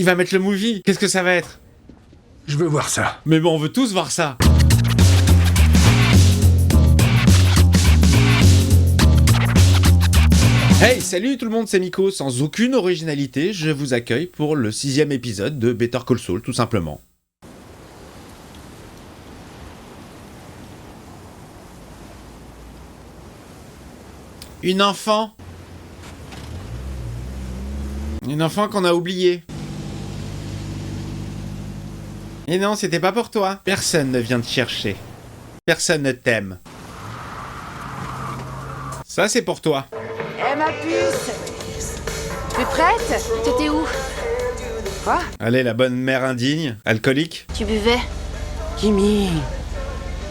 Il va mettre le movie. Qu'est-ce que ça va être? Je veux voir ça. Mais bon, on veut tous voir ça. Hey, salut tout le monde, c'est Miko. Sans aucune originalité, je vous accueille pour le 6e épisode de Better Call Saul, tout simplement. Une enfant. Une enfant qu'on a oubliée. Et non, c'était pas pour toi. Personne ne vient te chercher. Personne ne t'aime. Ça, c'est pour toi. Eh ma puce! Tu es prête? T'étais où? Quoi? Allez, la bonne mère indigne, alcoolique. Tu buvais? Kimi,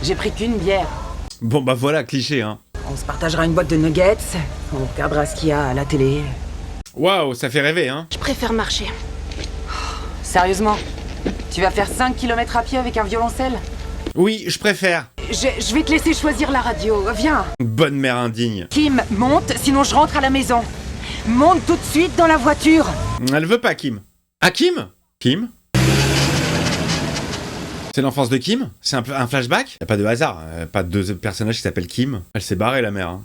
j'ai pris qu'une bière. Bon bah voilà, cliché, hein. On se partagera une boîte de nuggets, on regardera ce qu'il y a à la télé. Waouh, ça fait rêver, hein. Je préfère marcher. Sérieusement? Tu vas faire 5 km à pied avec un violoncelle? Oui, je préfère. Je vais te laisser choisir la radio, viens. Bonne mère indigne. Kim, monte, sinon je rentre à la maison. Monte tout de suite dans la voiture. Elle veut pas Kim. Ah, Kim? Kim? C'est l'enfance de Kim? C'est un flashback? Y a pas de hasard, pas de deux personnages qui s'appellent Kim. Elle s'est barrée, la mère, hein.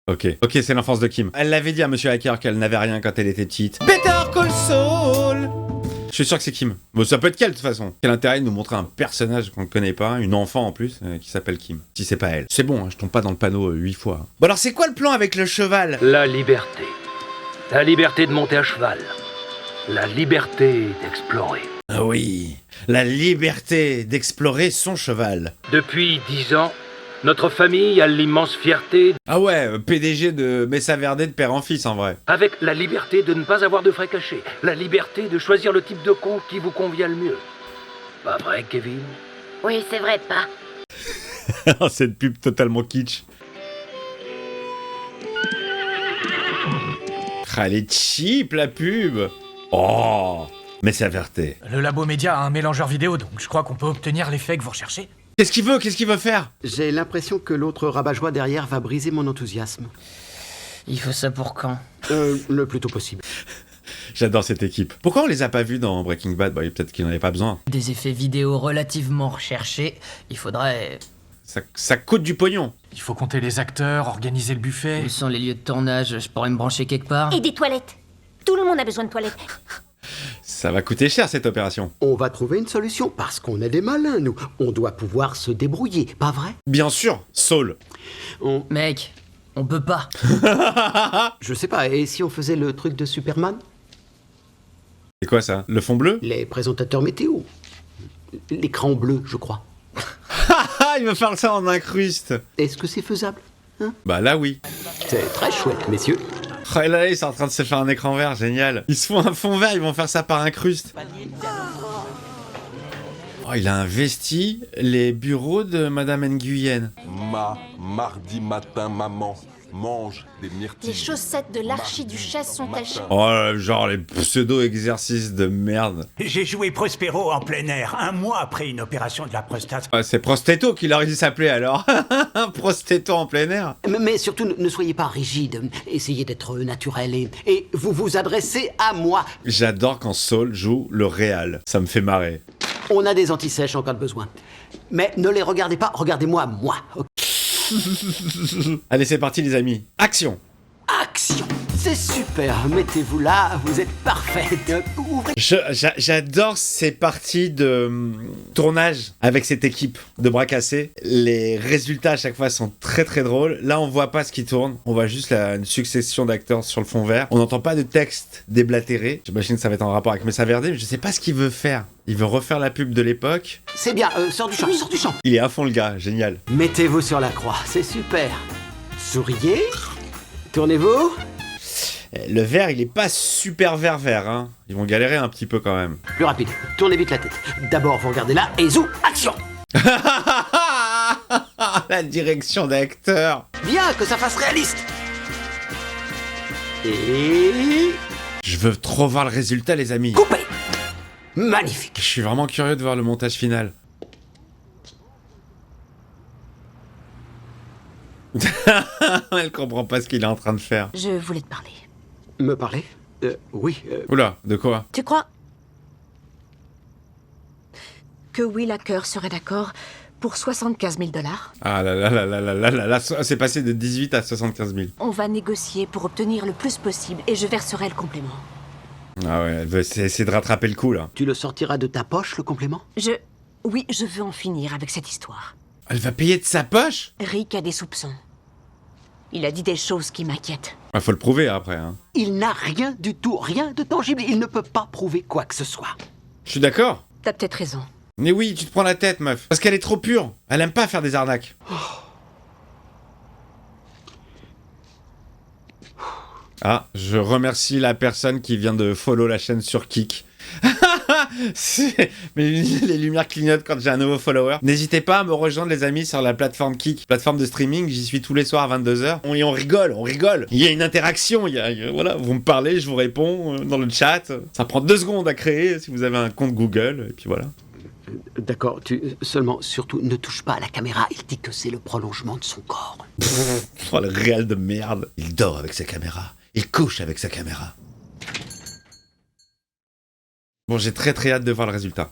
Ok, c'est l'enfance de Kim. Elle l'avait dit à Monsieur Hacker qu'elle n'avait rien quand elle était petite. Better Call Saul! Je suis sûr que c'est Kim. Bon, ça peut être qu'elle, de toute façon. Quel intérêt de nous montrer un personnage qu'on ne connaît pas, une enfant en plus, qui s'appelle Kim. Si c'est pas elle. C'est bon, hein, je tombe pas dans le panneau 8 fois. Bon alors, c'est quoi le plan avec le cheval? La liberté. La liberté de monter à cheval. La liberté d'explorer. Ah oui, la liberté d'explorer son cheval. Depuis 10 ans, notre famille a l'immense fierté, Ah ouais, PDG de Messa Verde de père en fils, en vrai. avec la liberté de ne pas avoir de frais cachés, la liberté de choisir le type de compte qui vous convient le mieux. Pas vrai, Kevin? Oui, c'est vrai, pas. Cette pub totalement kitsch. Ah, elle est cheap, la pub. Oh, Messa Verde. Le labo média a un mélangeur vidéo, donc je crois qu'on peut obtenir l'effet que vous recherchez. Qu'est-ce qu'il veut faire? J'ai l'impression que l'autre rabat-joie derrière va briser mon enthousiasme. Il faut ça pour quand? Le plus tôt possible. J'adore cette équipe. Pourquoi on les a pas vus dans Breaking Bad? Bah, peut-être qu'ils n'en avaient pas besoin. Des effets vidéo relativement recherchés, il faudrait... Ça coûte du pognon. Il faut compter les acteurs, organiser le buffet. Où sont les lieux de tournage? Je pourrais me brancher quelque part? Et des toilettes. Tout le monde a besoin de toilettes. Ça va coûter cher, cette opération. On va trouver une solution, parce qu'on est des malins, nous. On doit pouvoir se débrouiller, pas vrai? Bien sûr, Saul. Mec, on peut pas. Je sais pas, et si on faisait le truc de Superman? C'est quoi ça? Le fond bleu? Les présentateurs météo. L'écran bleu, je crois. Ah, il veut faire ça en incruste. Est-ce que c'est faisable? Bah là, oui. C'est très chouette, messieurs. Oh, et là, ils sont en train de se faire un écran vert, génial. Ils se font un fond vert, ils vont faire ça par incruste. Oh, il a investi les bureaux de Madame Nguyen. Mardi matin, maman mange des myrtilles. Les chaussettes de l'archiduchesse sont tachées. Oh, genre les pseudo-exercices de merde. J'ai joué Prospero en plein air, 1 mois après une opération de la prostate. Ah, c'est Prostetto qu'il aurait dû s'appeler alors. Prostetto en plein air. Mais surtout, ne soyez pas rigide. Essayez d'être naturel et vous vous adressez à moi. J'adore quand Saul joue le réal. Ça me fait marrer. On a des antisèches en cas de besoin. Mais ne les regardez pas, regardez-moi, moi. Ok. Allez, c'est parti les amis. Action. Action! C'est super, mettez-vous là, vous êtes parfaite. Ouvrez... J'adore ces parties de tournage avec cette équipe de bras cassés. Les résultats à chaque fois sont très très drôles. Là, on voit pas ce qui tourne. On voit juste une succession d'acteurs sur le fond vert. On n'entend pas de texte déblatéré. J'imagine que ça va être en rapport avec Messa Verde, mais je sais pas ce qu'il veut faire. Il veut refaire la pub de l'époque. C'est bien, sors du champ, sors du champ. Il est à fond le gars, génial. Mettez-vous sur la croix, c'est super. Souriez. Tournez-vous. Le vert, il est pas super vert, hein. Ils vont galérer un petit peu quand même. Plus rapide, tournez vite la tête. D'abord, vous regardez là et zou, action! La direction d'acteur. Bien, que ça fasse réaliste. Et... Je veux trop voir le résultat, les amis. Coupez! Magnifique. Je suis vraiment curieux de voir le montage final. Elle comprend pas ce qu'il est en train de faire. Je voulais te parler. Me parler Oui. Oula, de quoi? Tu crois que Will Hacker serait d'accord pour 75 000 $? Ah là là là là là là là là, c'est passé de 18 à 75 000. On va négocier pour obtenir le plus possible et je verserai le complément. Ah ouais, elle veut essayer de rattraper le coup, là. Tu le sortiras de ta poche, le complément? Oui, je veux en finir avec cette histoire. Elle va payer de sa poche? Rick a des soupçons. Il a dit des choses qui m'inquiètent. Ah, faut le prouver après, hein. Il n'a rien du tout, rien de tangible. Il ne peut pas prouver quoi que ce soit. Je suis d'accord. T'as peut-être raison. Mais oui, tu te prends la tête, meuf. Parce qu'elle est trop pure. Elle aime pas faire des arnaques. Ah, je remercie la personne qui vient de follow la chaîne sur Kik. Mais les lumières clignotent quand j'ai un nouveau follower. N'hésitez pas à me rejoindre, les amis, sur la plateforme Kik, plateforme de streaming. J'y suis tous les soirs à 22h. Et on rigole. Il y a une interaction. Voilà, vous me parlez, je vous réponds dans le chat. Ça prend 2 secondes à créer si vous avez un compte Google. Et puis voilà. D'accord, seulement, surtout, ne touche pas à la caméra. Il dit que c'est le prolongement de son corps. Oh, le réel de merde. Il dort avec sa caméra. Il couche avec sa caméra. Bon, j'ai très hâte de voir le résultat.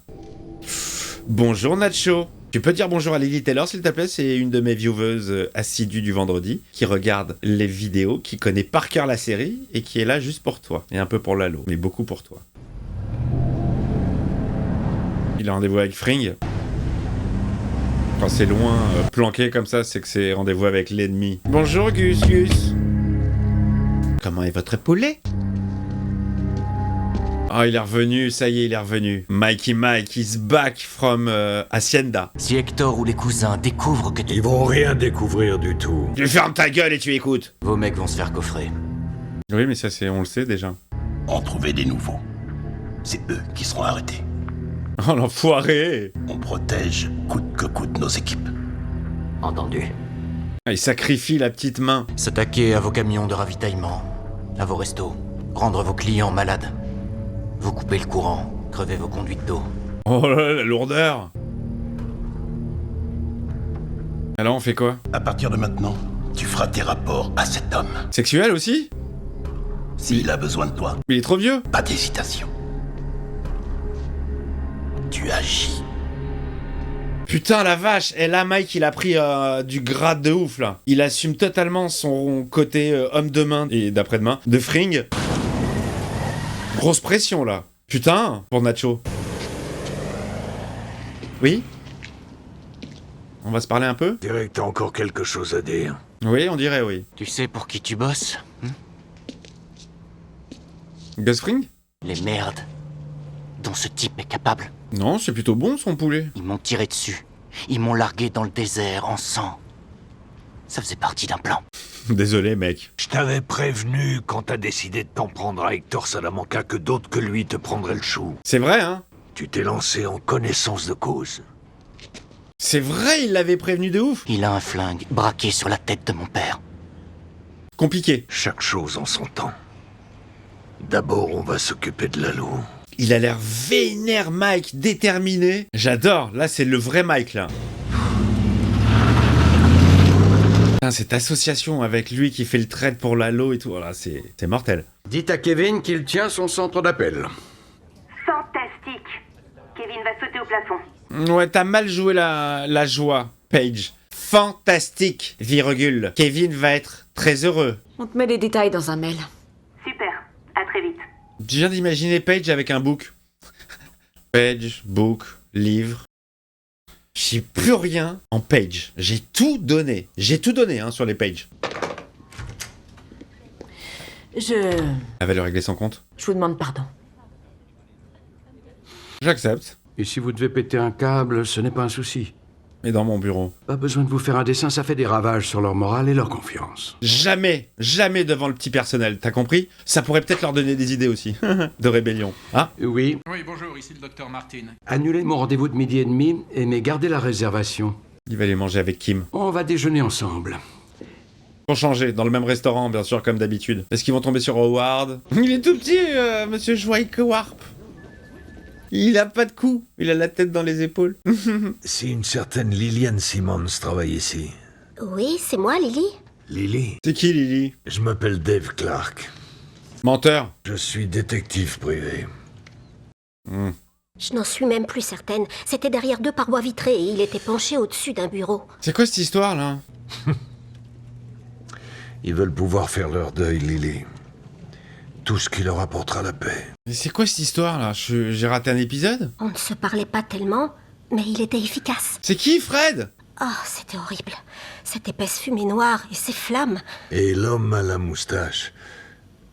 Bonjour Nacho. Tu peux dire bonjour à Lily Taylor, s'il te plaît? C'est une de mes vieweuses assidues du vendredi, qui regarde les vidéos, qui connaît par cœur la série, et qui est là juste pour toi. Et un peu pour Lalo, mais beaucoup pour toi. Il a rendez-vous avec Fring. Quand c'est loin, planqué comme ça, c'est que c'est rendez-vous avec l'ennemi. Bonjour Gus. Comment est votre poulet? Oh, il est revenu, ça y est, il est revenu. Mikey Mike is back from Hacienda. Si Hector ou les cousins découvrent que Ils vont rien découvrir du tout. Tu fermes ta gueule et tu écoutes. vos mecs vont se faire coffrer. Oui, mais ça, on le sait déjà. En trouver des nouveaux. C'est eux qui seront arrêtés. Oh, l'enfoiré. On protège coûte que coûte nos équipes. Entendu. Ah, il sacrifie la petite main. S'attaquer à vos camions de ravitaillement, à vos restos, rendre vos clients malades. Vous coupez le courant, crevez vos conduites d'eau. Oh là là, la lourdeur. Alors, on fait quoi? À partir de maintenant, tu feras tes rapports à cet homme. Sexuel aussi? S'il a besoin de toi, Il est trop vieux. pas d'hésitation. Tu agis. Putain, la vache. Et là, Mike, il a pris du grade de ouf, là. Il assume totalement son côté homme de main et d'après-demain de Fring. Grosse pression, là. Putain, pour Nacho. Oui? On va se parler un peu? Je dirais que t'as encore quelque chose à dire. Oui, on dirait oui. Tu sais pour qui tu bosses? Gus Fring? Les merdes dont ce type est capable. Non, c'est plutôt bon, son poulet. Ils m'ont tiré dessus. Ils m'ont largué dans le désert en sang. Ça faisait partie d'un plan. Désolé, mec. Je t'avais prévenu quand t'as décidé de t'en prendre à Hector Salamanca que d'autres que lui te prendraient le chou. C'est vrai, hein? Tu t'es lancé en connaissance de cause. C'est vrai, il l'avait prévenu de ouf. Il a un flingue braqué sur la tête de mon père. Compliqué. Chaque chose en son temps. D'abord, on va s'occuper de Lalo. Il a l'air vénère, Mike, déterminé. J'adore. Là, c'est le vrai Mike, là. Putain, cette association avec lui qui fait le trade pour Lalo et tout, voilà, c'est mortel. Dites à Kevin qu'il tient son centre d'appel. Fantastique. Kevin va sauter au plafond. Ouais, t'as mal joué la joie, Paige. Fantastique, virgule. Kevin va être très heureux. On te met les détails dans un mail. Super. À très vite. Je viens d'imaginer Paige avec un book. Paige, book, livre. J'ai plus rien en Paige. J'ai tout donné. J'ai tout donné hein, sur les pages. Elle va lui régler son compte. Je vous demande pardon. J'accepte. Et si vous devez péter un câble, ce n'est pas un souci. Et dans mon bureau. Pas besoin de vous faire un dessin, ça fait des ravages sur leur morale et leur confiance. Jamais, jamais devant le petit personnel, t'as compris? Ça pourrait peut-être leur donner des idées aussi, de rébellion. Ah? Oui. Oui, bonjour, ici le docteur Martin. Annulez mon rendez-vous de 12h30, mais gardez la réservation. Il va aller manger avec Kim. On va déjeuner ensemble. Pour changer, dans le même restaurant, bien sûr, comme d'habitude. Est-ce qu'ils vont tomber sur Howard? Il est tout petit, monsieur Schweikwarp. Il a pas de cou, il a la tête dans les épaules. Si une certaine Lillian Simmons travaille ici. Oui, c'est moi, Lily. Lily? C'est qui, Lily? Je m'appelle Dave Clark. Menteur. Je suis détective privé. Je n'en suis même plus certaine. C'était derrière 2 parois vitrées et il était penché au-dessus d'un bureau. C'est quoi cette histoire, là? Ils veulent pouvoir faire leur deuil, Lily. Tout ce qui leur apportera la paix. Mais c'est quoi cette histoire, là? J'ai raté un épisode? On ne se parlait pas tellement, mais il était efficace. C'est qui, Fred? Oh, c'était horrible. Cette épaisse fumée noire et ces flammes. Et l'homme à la moustache.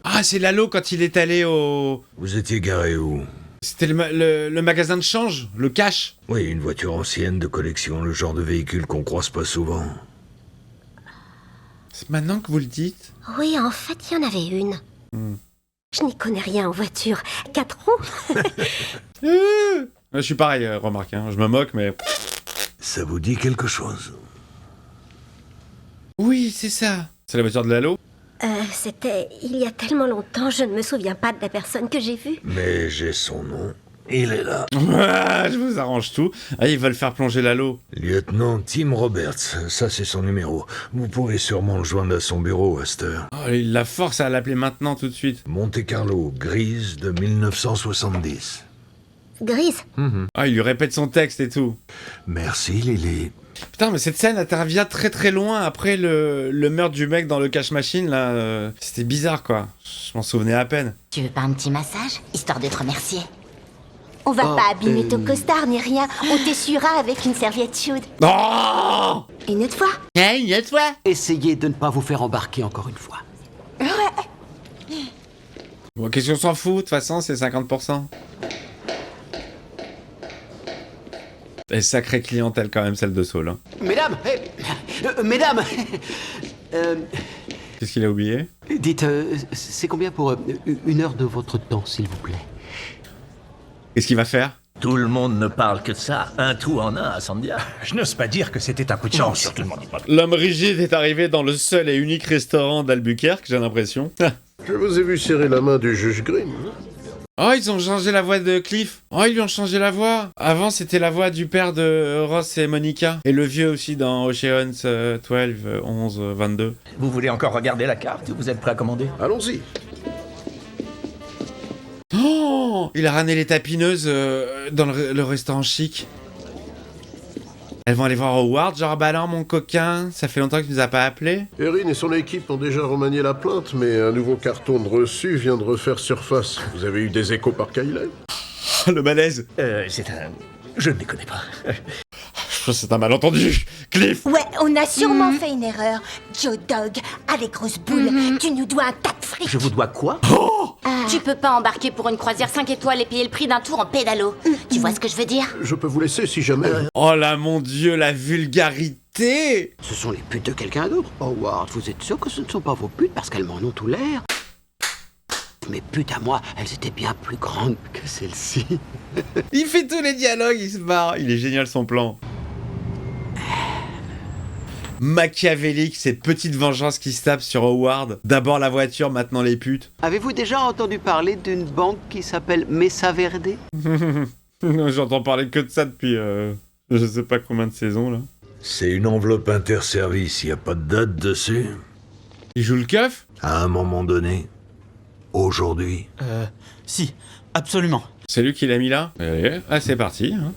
Ah, c'est Lalo quand il est allé au... Vous étiez garé où? C'était le magasin de change, le cash. Oui, une voiture ancienne de collection, le genre de véhicule qu'on croise pas souvent. C'est maintenant que vous le dites? Oui, en fait, il y en avait une. Je n'y connais rien en voiture. 4 roues. Je suis pareil, remarque, hein. Je me moque, mais... Ça vous dit quelque chose? Oui, c'est ça. C'est la voiture de Lalo? C'était il y a tellement longtemps, je ne me souviens pas de la personne que j'ai vue. Mais j'ai son nom. Il est là. Je vous arrange tout. Ah, ils veulent faire plonger Lalo. Lieutenant Tim Roberts, ça c'est son numéro. Vous pourrez sûrement le joindre à son bureau à cette heure. Oh, il la force à l'appeler maintenant tout de suite. Monte Carlo, grise de 1970. Grise. Ah, il lui répète son texte et tout. Merci Lily. Putain, mais cette scène intervient très très loin après le meurtre du mec dans le cash machine, là. C'était bizarre, quoi. Je m'en souvenais à peine. Tu veux pas un petit massage, histoire de te remercier? On va pas abîmer ton costard ni rien. On t'essuiera avec une serviette chaude. Oh! Une autre fois? Une autre fois? Essayez de ne pas vous faire embarquer encore une fois. Bon, qu'est-ce qu'on s'en fout? De toute façon, c'est 50%. Et sacrée clientèle quand même, celle de Saul. Hein. Mesdames, mesdames, Qu'est-ce qu'il a oublié? dites, c'est combien pour 1 heure de votre temps, s'il vous plaît? Qu'est-ce qu'il va faire? Tout le monde ne parle que de ça. Un trou en un à Sandia. Je n'ose pas dire que c'était un coup de chance. certainement pas. L'homme rigide est arrivé dans le seul et unique restaurant d'Albuquerque, j'ai l'impression. Je vous ai vu serrer la main du juge Grimm. Oh, ils ont changé la voix de Cliff. Oh, ils lui ont changé la voix. Avant, c'était la voix du père de Ross et Monica. Et le vieux aussi dans Ocean's 12, 11, 22. Vous voulez encore regarder la carte? Vous êtes prêt à commander? Allons-y. Oh, il a ramené les tapineuses dans le restaurant chic. Elles vont aller voir Howard, genre bah alors mon coquin, ça fait longtemps que tu nous as pas appelé. Erin et son équipe ont déjà remanié la plainte, mais un nouveau carton de reçu vient de refaire surface. Vous avez eu des échos par Kyle? Le malaise. Je ne les connais pas. Je pense que c'est un malentendu. Cliff. Ouais, on a sûrement fait une erreur. Joe Dog, avec grosse boule, tu nous dois un tas de fric. Je vous dois quoi? Tu peux pas embarquer pour une croisière 5 étoiles et payer le prix d'un tour en pédalo. Tu vois ce que je veux dire? Je peux vous laisser si jamais. Oh là mon dieu, la vulgarité. Ce sont les putes de quelqu'un d'autre. Howard, vous êtes sûr que ce ne sont pas vos putes parce qu'elles m'en ont tout l'air? Mes putes à moi, elles étaient bien plus grandes que celle-ci. Il fait tous les dialogues, il se barre. Il est génial son plan. Machiavélique, cette petite vengeance qui se tape sur Howard. D'abord la voiture, maintenant les putes. Avez-vous déjà entendu parler d'une banque qui s'appelle Mesa Verde? J'entends parler que de ça depuis je sais pas combien de saisons là. C'est une enveloppe interservice, y a pas de date dessus? Il joue le keuf? À un moment donné. Aujourd'hui. Si, absolument. C'est lui qui l'a mis là? Allez, ah c'est parti. Hein.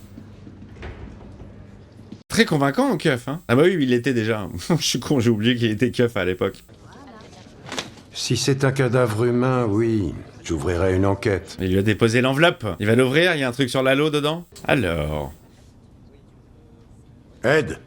Très convaincant en keuf, hein. Ah bah oui, il l'était déjà. Je suis con, j'ai oublié qu'il était keuf à l'époque. Si c'est un cadavre humain, oui, j'ouvrirai une enquête. Il lui a déposé l'enveloppe. Il va l'ouvrir, il y a un truc sur Lalo dedans. Alors... Ed,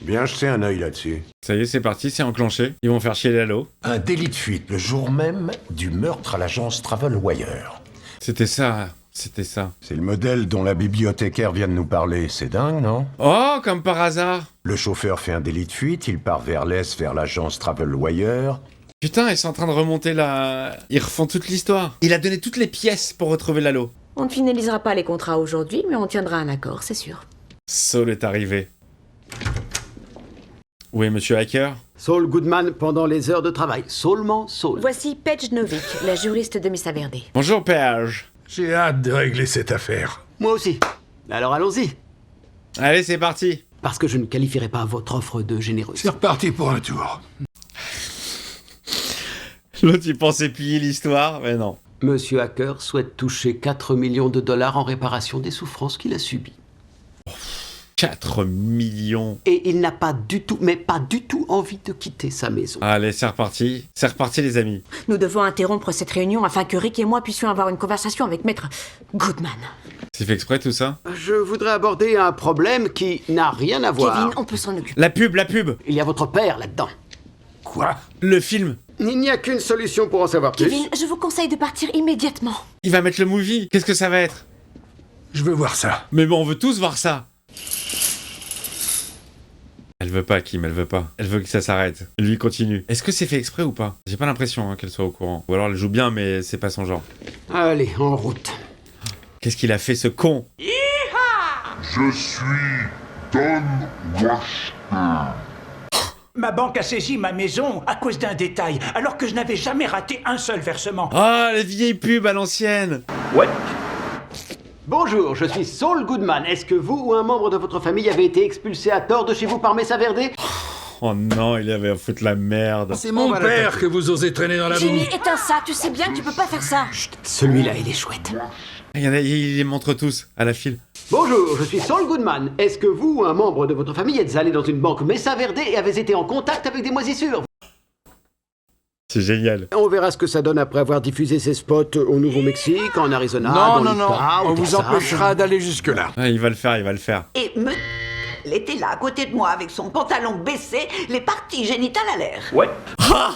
bien jeter un œil là-dessus. Ça y est, c'est parti, c'est enclenché. Ils vont faire chier Lalo. Un délit de fuite le jour même du meurtre à l'agence Travelwire. C'était ça, c'était ça. C'est le modèle dont la bibliothécaire vient de nous parler, c'est dingue, non? Oh, comme par hasard. Le chauffeur fait un délit de fuite, il part vers l'est, vers l'agence Travelwire. Putain, ils sont en train de remonter la... Ils refont toute l'histoire. Il a donné toutes les pièces pour retrouver Lalo. On ne finalisera pas les contrats aujourd'hui, mais on tiendra un accord, c'est sûr. Saul est arrivé. Où est Monsieur Hacker? Saul Goodman pendant les heures de travail. Saulement Saul. Voici Paige Novick, la juriste de Mesa Verde. Bonjour, Paige. J'ai hâte de régler cette affaire. Moi aussi. Alors allons-y. Allez, c'est parti. Parce que je ne qualifierai pas votre offre de généreuse. C'est reparti pour un tour. L'autre, il pensait plier l'histoire, mais non. Monsieur Hacker souhaite toucher 4 millions de dollars en réparation des souffrances qu'il a subies. 4 millions. Et il n'a pas du tout, mais pas du tout envie de quitter sa maison. Allez, c'est reparti. C'est reparti, les amis. Nous devons interrompre cette réunion afin que Rick et moi puissions avoir une conversation avec Maître Goodman. C'est fait exprès, tout ça? Je voudrais aborder un problème qui n'a rien à voir. Kevin, on peut s'en occuper. La pub, la pub. Il y a votre père là-dedans. Quoi? Le film. Il n'y a qu'une solution pour en savoir plus. Kevin, je vous conseille de partir immédiatement. Il va mettre le movie. Qu'est-ce que ça va être? Je veux voir ça. Mais bon, on veut tous voir ça. Elle veut pas, Kim, elle veut pas. Elle veut que ça s'arrête. Lui continue. Est-ce que c'est fait exprès ou pas? J'ai pas l'impression qu'elle soit au courant. Ou alors elle joue bien, mais c'est pas son genre. Allez, en route. Qu'est-ce qu'il a fait, ce con? Je suis Don Washington. Ma banque a saisi ma maison à cause d'un détail, alors que je n'avais jamais raté un seul versement. Ah, les vieilles pubs à l'ancienne. Ouais. Bonjour, je suis Saul Goodman. Est-ce que vous ou un membre de votre famille avez été expulsé à tort de chez vous par Mesa Verde? Oh non, il avait à foutre la merde. C'est mon père que vous osez traîner dans la boue. Jimmy, éteins ça, tu sais bien que tu peux pas faire ça. Chut, celui-là, il est chouette. Il les montre tous à la file. Bonjour, je suis Saul Goodman. Est-ce que vous ou un membre de votre famille êtes allé dans une banque Mesa Verde et avez été en contact avec des moisissures? C'est génial. On verra ce que ça donne après avoir diffusé ces spots au Nouveau-Mexique, en Arizona, dans l'Utah, au on vous Texas. empêchera d'aller jusque-là. Ah, il va le faire, il va le faire. Et elle était là, à côté de moi, avec son pantalon baissé, les parties génitales à l'air. Ouais. Ah,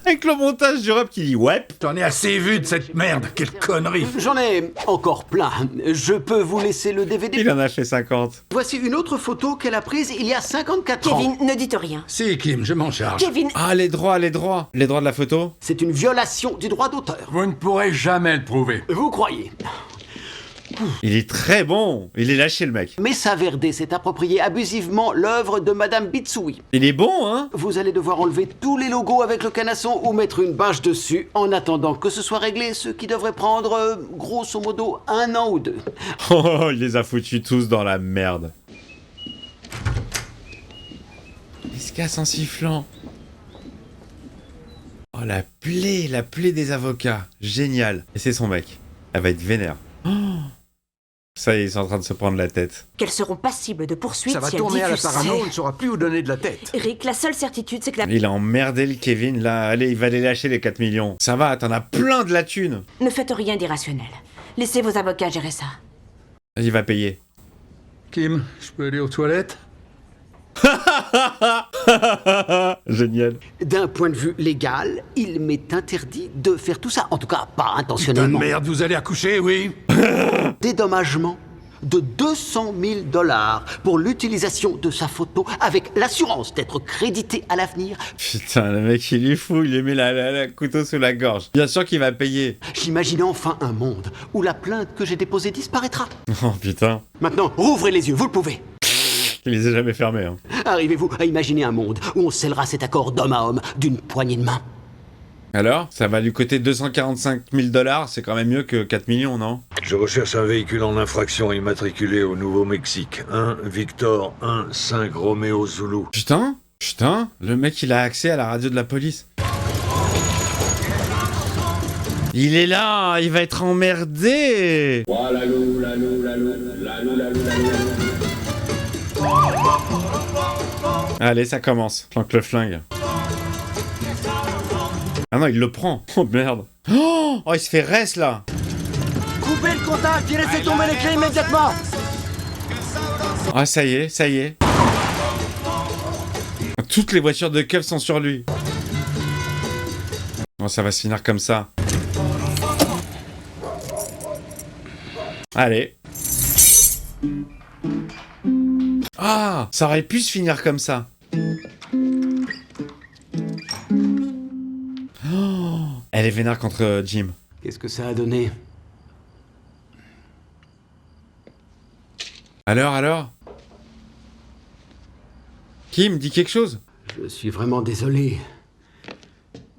avec le montage du rap qui dit ouais. J'en ai assez vu de cette merde, quelle connerie. J'en ai encore plein. Je peux vous laisser le DVD. Il en a fait 50. Voici une autre photo qu'elle a prise il y a 54 ans. Kevin, ne dites rien. Si, Kim, je m'en charge. Kevin, Ah, les droits. Les droits de la photo. C'est une violation du droit d'auteur. Vous ne pourrez jamais le prouver. Vous croyez? Il est très bon. Il est lâché, le mec. Mesa Verde s'est approprié abusivement l'œuvre de Madame Bitsui. Il est bon, hein? Vous allez devoir enlever tous les logos avec le canasson ou mettre une bâche dessus en attendant que ce soit réglé, ce qui devrait prendre, grosso modo, 1 an ou 2. Oh, il les a foutus tous dans la merde. Il se casse en sifflant. Oh, la plaie des avocats. Génial. Et c'est son mec. Elle va être vénère. Oh, ça y est, ils sont en train de se prendre la tête. qu'elles seront passibles de poursuite Ça va si elles tourner à la diffusent parano, on ces- ne saura plus où donner de la tête. Rick, la seule certitude, c'est que la... Il a emmerdé le Kevin, là. Allez, il va les lâcher, les 4 millions. Ça va, t'en as plein de la thune. Ne faites rien d'irrationnel. Laissez vos avocats gérer ça. Il va payer. Kim, je peux aller aux toilettes? Génial. D'un point de vue légal, il m'est interdit de faire tout ça. En tout cas, pas Putain de intentionnellement. merde, vous allez accoucher, oui? Dédommagement de 200 000 $ pour l'utilisation de sa photo avec l'assurance d'être crédité à l'avenir. Putain, le mec, il est fou. Il lui met la couteau sous la gorge. Bien sûr qu'il va payer. J'imagine enfin un monde où la plainte que j'ai déposée disparaîtra. Oh, putain. Maintenant, rouvrez les yeux, vous le pouvez. Il les a jamais fermés, hein. Arrivez-vous à imaginer un monde où on scellera cet accord d'homme à homme d'une poignée de main? Alors, ça va lui coûter 245 000 $, c'est quand même mieux que 4 millions, non? Je recherche un véhicule en infraction immatriculé au Nouveau-Mexique. 1 Victor 1 5 Roméo Zulu. Putain, le mec, il a accès à la radio de la police. Il est là, il va être emmerdé. Allez, ça commence. Planque le flingue. Ah non, il le prend. Oh merde. Oh, il se fait reste là. Coupez le contact et laissez tomber les clés immédiatement. Ah, ça y est. Toutes les voitures de keuf sont sur lui. Bon, ça va se finir comme ça. Allez. Ah, ça aurait pu se finir comme ça. Oh, elle est vénère contre Jim. Qu'est-ce que ça a donné? Alors Kim, dis quelque chose. Je suis vraiment désolé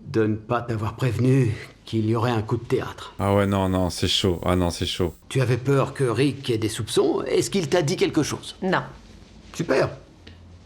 de ne pas t'avoir prévenu qu'il y aurait un coup de théâtre. Ah ouais, non, c'est chaud. Ah non, c'est chaud. Tu avais peur que Rick ait des soupçons? Est-ce qu'il t'a dit quelque chose? Non. Super.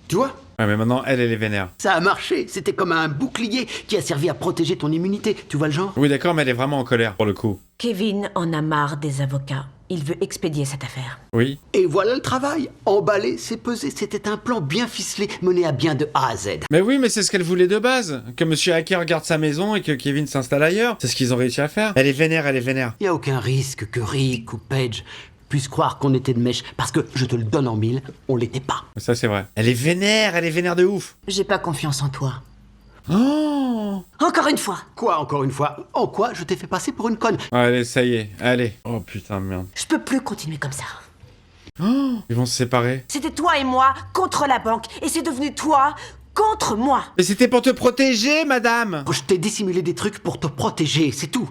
Tu vois, Ouais, mais maintenant, elle est vénère. Ça a marché, c'était comme un bouclier qui a servi à protéger ton immunité, tu vois le genre? Oui, d'accord, mais elle est vraiment en colère, pour le coup. Kevin en a marre des avocats. Il veut expédier cette affaire. Oui. Et voilà le travail. Emballer, c'est peser. C'était un plan bien ficelé, mené à bien de A à Z. Mais oui, mais c'est ce qu'elle voulait de base. Que Monsieur Hacker garde sa maison et que Kevin s'installe ailleurs. C'est ce qu'ils ont réussi à faire. Elle est vénère, elle est vénère. Y a aucun risque que Rick ou Paige puissent croire qu'on était de mèche. Parce que, je te le donne en mille, on l'était pas. Ça, c'est vrai. Elle est vénère de ouf. J'ai pas confiance en toi. Oh! Encore une fois. Quoi, encore une fois? En quoi je t'ai fait passer pour une conne? Allez, ça y est, allez. Oh putain, merde. Je peux plus continuer comme ça. Oh, ils vont se séparer. C'était toi et moi contre la banque. Et c'est devenu toi contre moi. Mais c'était pour te protéger, madame. Je t'ai dissimulé des trucs pour te protéger, c'est tout.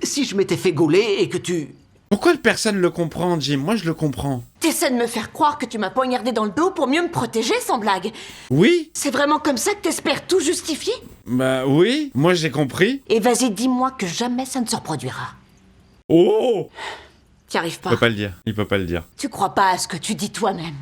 Si je m'étais fait gauler et que tu... Pourquoi personne le comprend, Jim? Moi, je le comprends. T'essaies de me faire croire que tu m'as poignardé dans le dos pour mieux me protéger, sans blague. Oui. C'est vraiment comme ça que t'espères tout justifier? Bah oui, moi j'ai compris. Et vas-y, dis-moi que jamais ça ne se reproduira. Oh! T'y arrives pas. Il peut pas le dire, il peut pas le dire. Tu crois pas à ce que tu dis toi-même.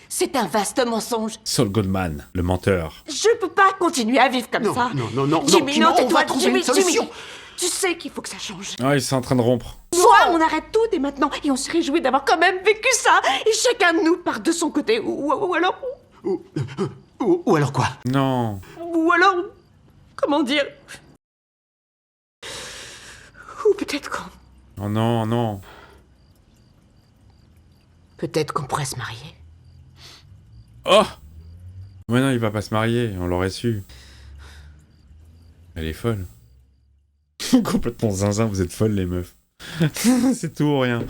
C'est un vaste mensonge. Saul Goldman, le menteur. Je peux pas continuer à vivre comme ça. Non, Jimmy, non, on va tais-toi, trouver une solution. Jimmy, tu sais qu'il faut que ça change. Ah, ils sont en train de rompre. Soit on arrête tout dès maintenant et on se réjouit d'avoir quand même vécu ça et chacun de nous part de son côté ou alors... Ou alors quoi? Non. Ou alors... Comment dire? Ou peut-être qu'on... Oh non, non. Peut-être qu'on pourrait se marier. Oh! Mais non, il va pas se marier, on l'aurait su. Elle est folle. Complètement zinzin, vous êtes folles les meufs. C'est tout ou rien.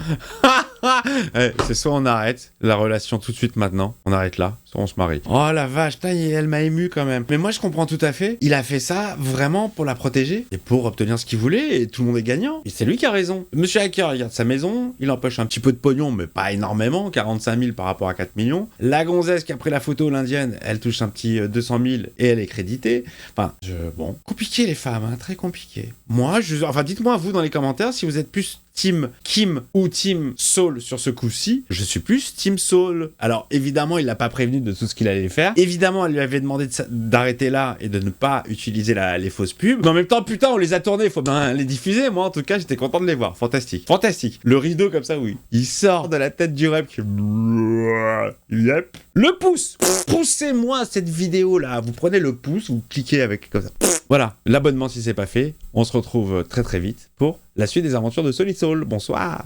Allez, c'est soit on arrête la relation tout de suite maintenant, on arrête là, soit on se marie. Oh la vache, putain, elle m'a ému quand même. Mais moi je comprends tout à fait, il a fait ça vraiment pour la protéger et pour obtenir ce qu'il voulait et tout le monde est gagnant. Et c'est lui qui a raison. Monsieur Hacker, il garde sa maison, il empoche un petit peu de pognon mais pas énormément, 45 000 par rapport à 4 millions. La gonzesse qui a pris la photo, l'indienne, elle touche un petit 200 000 et elle est créditée. Enfin, bon, compliqué les femmes, hein, très compliqué. Moi, enfin dites-moi vous dans les commentaires si vous êtes plus Team Kim ou Team Saul sur ce coup-ci. Je suis plus Team Saul. Alors évidemment, il l'a pas prévenu de tout ce qu'il allait faire. Évidemment, elle lui avait demandé d'arrêter là et de ne pas utiliser les fausses pubs. Mais en même temps, putain, on les a tournées, faut bien les diffuser. Moi, en tout cas, j'étais content de les voir. Fantastique. Fantastique. Le rideau comme ça, oui. Il sort de la tête du rep. Yep. Le pouce. Poussez-moi cette vidéo là. Vous prenez le pouce, vous cliquez avec comme ça. Voilà. L'abonnement si c'est pas fait. On se retrouve très très vite pour la suite des aventures de Solid Soul. Bonsoir.